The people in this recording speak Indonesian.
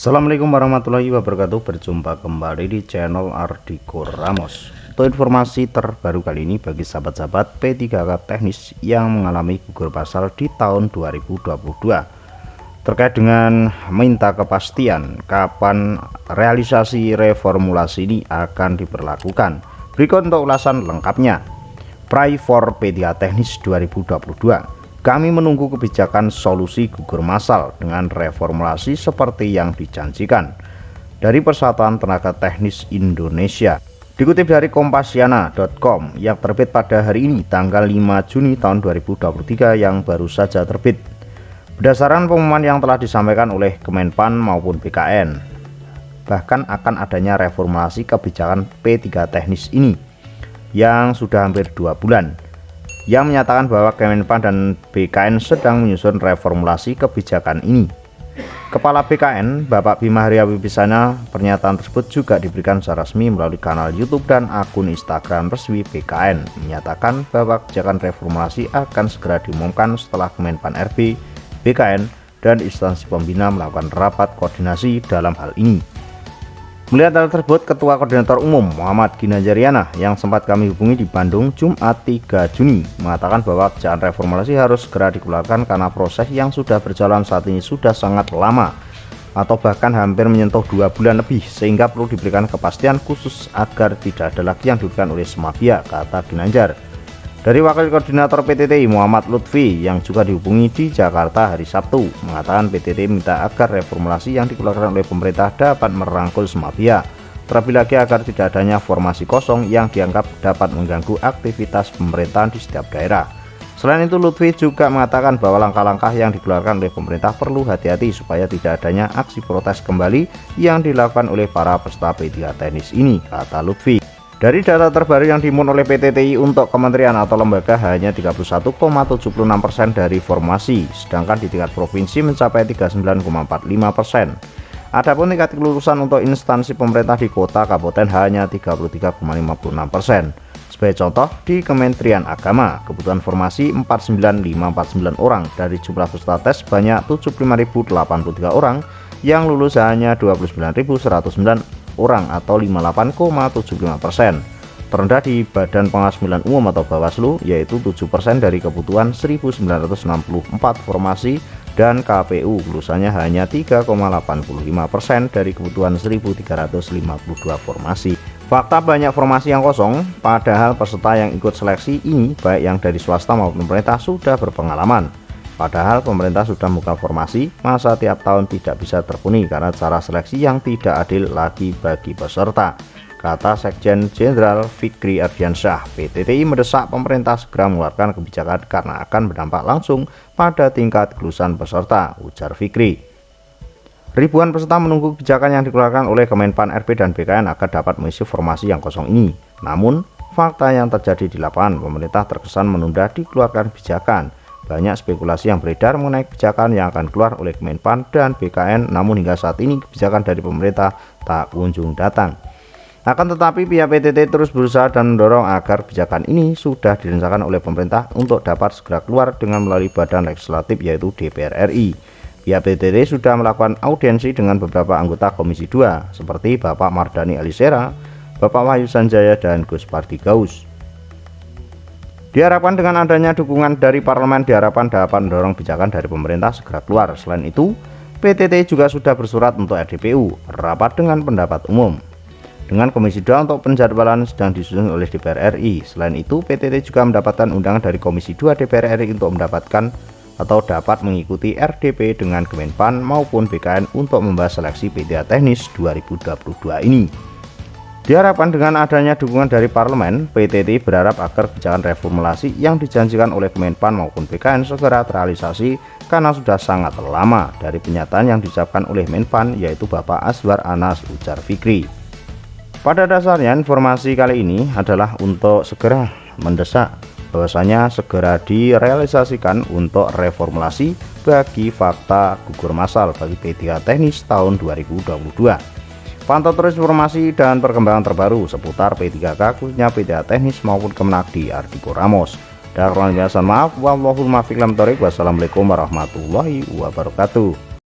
Assalamualaikum warahmatullahi wabarakatuh. Berjumpa kembali di channel Ardiko Ramos. Untuk informasi terbaru kali ini bagi sahabat-sahabat P3K teknis yang mengalami gugur pasal di tahun 2022 terkait dengan minta kepastian kapan realisasi reformulasi ini akan diberlakukan. Berikut untuk ulasan lengkapnya. Pray for P3K teknis 2022. Kami menunggu kebijakan solusi gugur massal dengan reformulasi seperti yang dijanjikan dari Persatuan Tenaga Teknis Indonesia. Dikutip dari kompasiana.com yang terbit pada hari ini tanggal 5 Juni tahun 2023 yang baru saja terbit. Berdasarkan pengumuman yang telah disampaikan oleh Kemenpan maupun BKN, bahkan akan adanya reformulasi kebijakan P3 teknis ini yang sudah hampir 2 bulan. Yang menyatakan bahwa Kemenpan dan BKN sedang menyusun reformulasi kebijakan ini. Kepala BKN, Bapak Bima Arya Wibisana, pernyataan tersebut juga diberikan secara resmi melalui kanal YouTube dan akun Instagram resmi BKN, menyatakan bahwa kebijakan reformulasi akan segera diumumkan setelah Kemenpan RB, BKN, dan instansi pembina melakukan rapat koordinasi dalam hal ini. Melihat hal tersebut, Ketua Koordinator Umum Muhammad Ginanjariana yang sempat kami hubungi di Bandung Jumat 3 Juni mengatakan bahwa kebijakan reformulasi harus segera dikeluarkan karena proses yang sudah berjalan saat ini sudah sangat lama atau bahkan hampir menyentuh 2 bulan lebih, sehingga perlu diberikan kepastian khusus agar tidak ada lagi yang diberikan oleh semua pihak, kata Ginanjar. Dari Wakil Koordinator PTTI Muhammad Lutfi yang juga dihubungi di Jakarta hari Sabtu mengatakan PTTI minta agar reformulasi yang dikeluarkan oleh pemerintah dapat merangkul semua pihak, terlebih lagi agar tidak adanya formasi kosong yang dianggap dapat mengganggu aktivitas pemerintahan di setiap daerah. Selain itu, Lutfi juga mengatakan bahwa langkah-langkah yang dikeluarkan oleh pemerintah perlu hati-hati supaya tidak adanya aksi protes kembali yang dilakukan oleh para peserta P3 teknis ini, kata Lutfi. Dari data terbaru yang diimpun oleh PTTI untuk kementerian atau lembaga hanya 31,76% dari formasi, sedangkan di tingkat provinsi mencapai 39,45%. Adapun tingkat kelulusan untuk instansi pemerintah di kota kabupaten hanya 33,56%. Sebagai contoh, di Kementerian Agama, kebutuhan formasi 49549 orang, dari jumlah peserta tes banyak 75.083 orang, yang lulus hanya 29.109 orang atau 58,75%. Terendah di Badan Pengawas Pemilihan Umum atau Bawaslu yaitu 7% dari kebutuhan 1964 formasi, dan KPU lulusannya hanya 3,85% dari kebutuhan 1352 formasi. Fakta banyak formasi yang kosong, padahal peserta yang ikut seleksi ini baik yang dari swasta maupun pemerintah sudah berpengalaman. Padahal pemerintah sudah membuka formasi, masa tiap tahun tidak bisa terpenuhi karena cara seleksi yang tidak adil lagi bagi peserta, kata Sekjen Jenderal Fikri Ardiansyah. PTTI mendesak pemerintah segera mengeluarkan kebijakan karena akan berdampak langsung pada tingkat kelulusan peserta, ujar Fikri. Ribuan peserta menunggu kebijakan yang dikeluarkan oleh Kemenpan RB dan BKN agar dapat mengisi formasi yang kosong ini. Namun, fakta yang terjadi di lapangan, pemerintah terkesan menunda dikeluarkan kebijakan. Banyak spekulasi yang beredar mengenai kebijakan yang akan keluar oleh Kemenpan dan BKN, namun hingga saat ini kebijakan dari pemerintah tak kunjung datang. Akan tetapi pihak PTT terus berusaha dan mendorong agar kebijakan ini sudah direncanakan oleh pemerintah untuk dapat segera keluar dengan melalui badan legislatif yaitu DPR RI. Pihak PTT sudah melakukan audiensi dengan beberapa anggota Komisi 2 seperti Bapak Mardani Alisera, Bapak Wahyu Sanjaya, dan Gus Pardi Gaus. Diharapkan dengan adanya dukungan dari parlemen diharapkan dapat mendorong kebijakan dari pemerintah segera keluar. Selain itu, PTT juga sudah bersurat untuk RDPU, rapat dengan pendapat umum, dengan Komisi 2 untuk penjadwalan sedang disusun oleh DPR RI. Selain itu, PTT juga mendapatkan undangan dari Komisi 2 DPR RI untuk mendapatkan atau dapat mengikuti RDP dengan Kemenpan maupun BKN untuk membahas seleksi P3 teknis 2022 ini. Diharapkan dengan adanya dukungan dari parlemen, PTT berharap agar kebijakan reformulasi yang dijanjikan oleh Kemenpan maupun BKN segera terrealisasi karena sudah sangat lama dari pernyataan yang diucapkan oleh Menpan yaitu Bapak Azwar Anas, ujar Fikri. Pada dasarnya informasi kali ini adalah untuk segera mendesak bahwasanya segera direalisasikan untuk reformulasi bagi fakta gugur massal bagi P3 teknis tahun 2022. Pantau terus informasi dan perkembangan terbaru seputar P3K khususnya P3 teknis maupun Kemenak di Ardiko Ramos. Dan kurang lebihnya mohon maaf. Wassalamualaikum warahmatullahi wabarakatuh.